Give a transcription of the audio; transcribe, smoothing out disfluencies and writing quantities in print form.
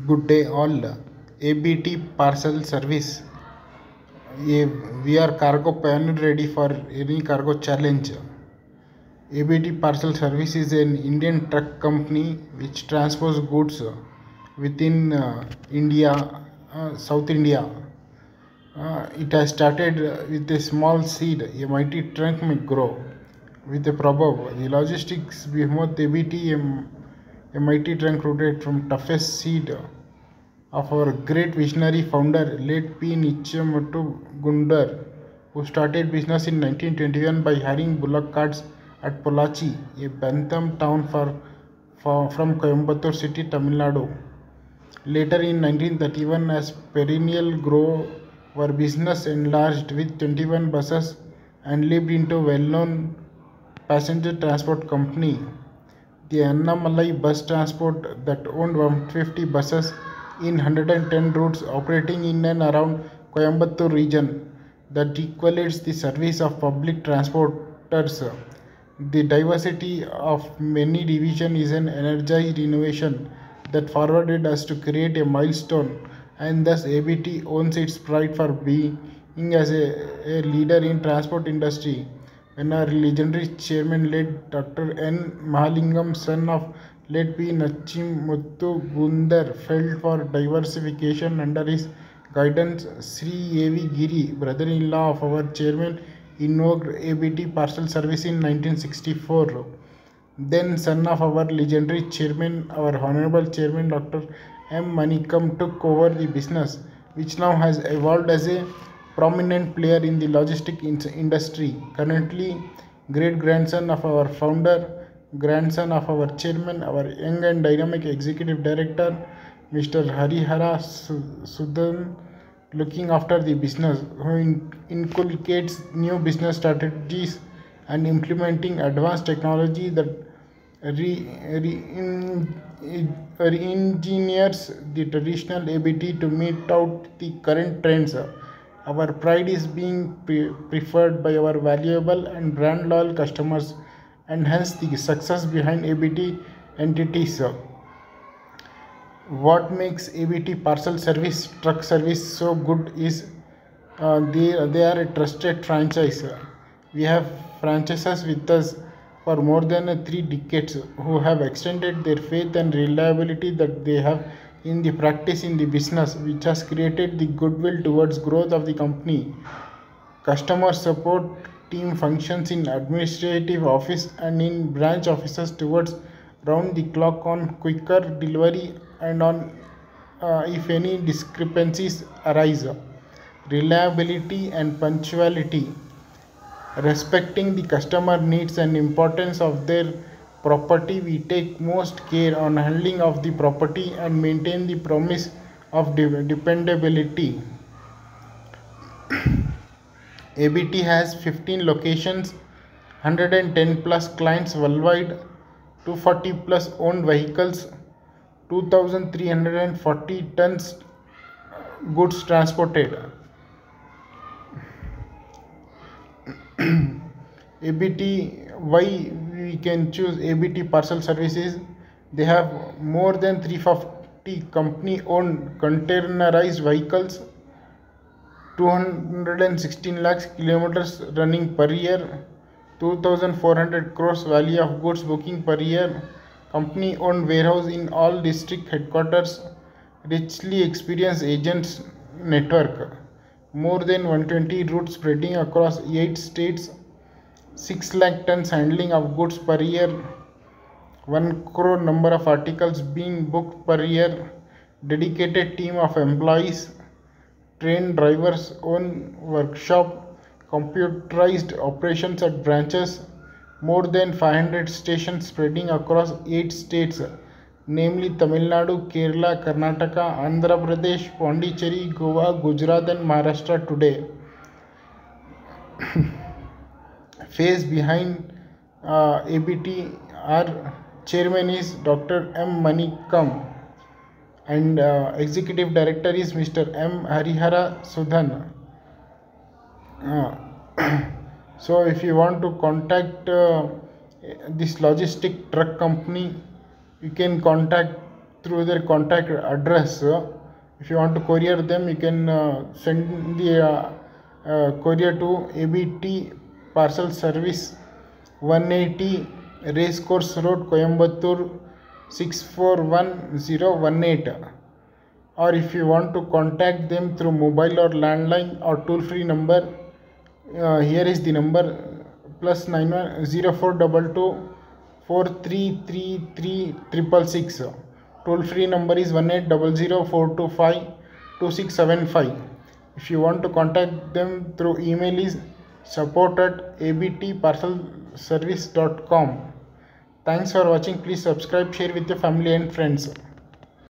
Good day all. ABT Parcel Service. We are cargo pan ready for any cargo challenge. ABT Parcel Service is an Indian truck company which transports goods within India, South India. It has started with a small seed. A mighty trunk may grow. With a proverb, the logistics behemoth ABT, a mighty trunk rooted from toughest seed of our great visionary founder, late P. Nichyamattu Gundar, who started business in 1921 by hiring bullock carts at Pollachi, a Bantam town from Coimbatore city, Tamil Nadu. Later in 1931, as perennial grow, our business enlarged with 21 buses and lived into a well-known passenger transport company. The Annamalai bus transport that owned 150 buses in 110 routes operating in and around Coimbatore region that equates the service of public transporters. The diversity of many divisions is an energized innovation that forwarded us to create a milestone, and thus ABT owns its pride for being as a leader in transport industry. When our legendary chairman late Dr. N. Mahalingam, son of late P. Nachimuthu Gundar, felt for diversification under his guidance, Sri A.V. Giri, brother-in-law of our chairman, invoked ABT Parcel Service in 1964. Then son of our legendary chairman, our honorable chairman Dr. M. Manikam, took over the business, which now has evolved as a prominent player in the logistic industry. Currently, great-grandson of our founder, grandson of our chairman, our young and dynamic executive director, Mr. Harihara Sudan, looking after the business, who inculcates new business strategies and implementing advanced technology that re-engineers the traditional ABT to meet out the current trends. Our pride is being preferred by our valuable and brand loyal customers, and hence the success behind ABT entities. What makes ABT Parcel Service truck service so good is they are a trusted franchise. We have franchises with us for more than 3 decades who have extended their faith and reliability that they have in the practice in the business, which has created the goodwill towards growth of the company. Customer support team functions in administrative office and in branch offices towards round the clock on quicker delivery and on if any discrepancies arise. Reliability and punctuality. Respecting the customer needs and importance of their property, we take most care on handling of the property and maintain the promise of dependability. ABT has 15 locations, 110 plus clients worldwide, 240 plus owned vehicles, 2340 tons goods transported. ABT, why we can choose ABT Parcel Services? They have more than 350 company owned containerized vehicles, 216 lakhs kilometers running per year, 2400 crores value of goods booking per year, company owned warehouse in all district headquarters, richly experienced agents network, more than 120 routes spreading across 8 states, 6 lakh tons handling of goods per year, 1 crore number of articles being booked per year, dedicated team of employees, trained drivers, own workshop, computerized operations at branches, more than 500 stations spreading across 8 states, namely Tamil Nadu, Kerala, Karnataka, Andhra Pradesh, Pondicherry, Goa, Gujarat and Maharashtra today. Face behind ABT, our chairman is Dr. M. Manikam and executive director is Mr. M. Harihara Sudhan. So if you want to contact this logistic truck company, you can contact through their contact address. If you want to courier them, you can send the courier to ABT Parcel Service, 180 Racecourse Road, Coimbatore 641018. Or if you want to contact them through mobile or landline or toll free number, here is the number +910422 4333 Toll free number is 1800 If you want to contact them through email is support@abtparcelservice.com. Thanks for watching. Please subscribe, share with your family and friends.